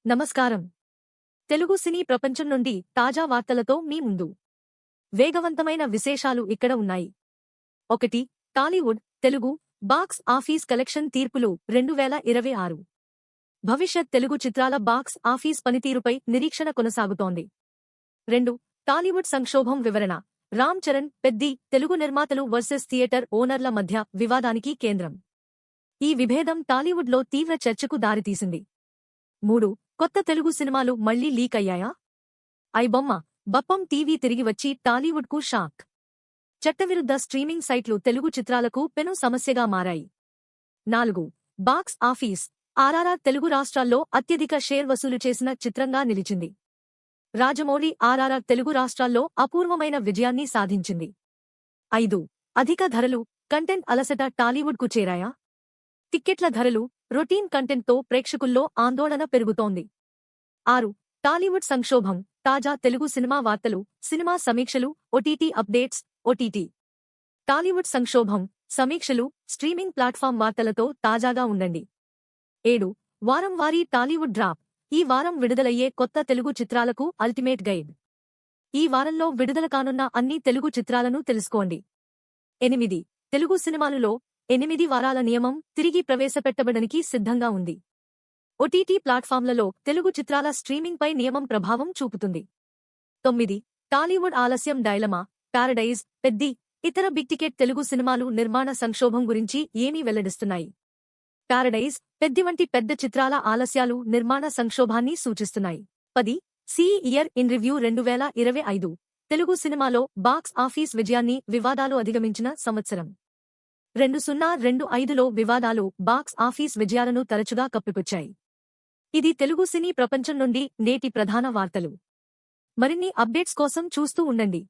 నమస్కారం. తెలుగు సినీ ప్రపంచం నుండి తాజా వార్తలతో మీ ముందు. వేగవంతమైన విశేషాలు ఇక్కడ ఉన్నాయి. 1. Tollywood Telugu box office collection తీర్పులు 2026. భవిష్యత్ తెలుగు చిత్రాల బాక్స్ ఆఫీస్ పనితీరుపై నిరీక్షణ కొనసాగుతోంది. 2. టాలీవుడ్ సంక్షోభం వివరణ రామ్ చరణ్ పెద్ది తెలుగు నిర్మాతలు వర్సెస్ థియేటర్ ఓనర్ల మధ్య వివాదానికి కేంద్రం. ఈ విభేదం టాలీవుడ్లో తీవ్ర చర్చకు దారితీసింది. 3. కొత్త తెలుగు సినిమాలు మళ్లీ లీక్ అయ్యాయా? ఐబొమ్మ బప్పం టీవీ తిరిగి వచ్చి టాలీవుడ్కు షాక్. చట్టవిరుద్ధ స్ట్రీమింగ్ సైట్లు తెలుగు చిత్రాలకు పెను సమస్యగా మారాయి. 4. బాక్స్ ఆఫీస్ ఆర్ఆర్ఆర్ తెలుగు రాష్ట్రాల్లో అత్యధిక షేర్ వసూలు చేసిన చిత్రంగా నిలిచింది. రాజమౌళి ఆర్ఆర్ఆర్ తెలుగు రాష్ట్రాల్లో అపూర్వమైన విజయాన్ని సాధించింది. 5. అధిక ధరలు కంటెంట్ అలసట టాలీవుడ్కు చేరాయా? టిక్కెట్ల ధరలు రొటీన్ కంటెంట్తో ప్రేక్షకుల్లో ఆందోళన పెరుగుతోంది. 6. టాలీవుడ్ సంక్షోభం తాజా తెలుగు సినిమా వార్తలు సినిమా సమీక్షలు ఓటీటీ అప్డేట్స్ ఓటీటీ టాలీవుడ్ సంక్షోభం సమీక్షలు స్ట్రీమింగ్ ప్లాట్ఫామ్ వార్తలతో తాజాగా ఉండండి. 7. వారం వారీ టాలీవుడ్ డ్రాప్ ఈ వారం విడుదలయ్యే కొత్త తెలుగు చిత్రాలకు అల్టిమేట్ గైడ్. ఈ వారంలో విడుదల కానున్న అన్ని తెలుగు చిత్రాలను తెలుసుకోండి. 8. తెలుగు సినిమాలలో 8 వారాల నియమం తిరిగి ప్రవేశపెట్టబడడానికి సిద్ధంగా ఉంది. ఓటీటీ ప్లాట్ఫామ్లలో తెలుగు చిత్రాల స్ట్రీమింగ్పై నియమం ప్రభావం చూపుతుంది. 9. టాలీవుడ్ ఆలస్యం డైలమా పారడైజ్ పెద్ది ఇతర బిగ్ టికెట్ తెలుగు సినిమాలు నిర్మాణ సంక్షోభం గురించి ఏమీ వెల్లడిస్తున్నాయి. పారడైజ్ పెద్ది వంటి పెద్ద చిత్రాల ఆలస్యాలు నిర్మాణ సంక్షోభాన్ని సూచిస్తున్నాయి. 10. సి ఇయర్ ఇన్ రివ్యూ 2025 తెలుగు సినిమాలో బాక్స్ ఆఫీస్ విజయాన్ని వివాదాలు అధిగమించిన సంవత్సరం. 2025లో వివాదాలు బాక్స్ ఆఫీస్ విజయాలను తరచుగా కప్పిపుచ్చాయి. ఇది తెలుగు సినీ ప్రపంచం నుండి నేటి ప్రధాన వార్తలు. మరిన్ని అప్డేట్స్ కోసం చూస్తూ ఉండండి.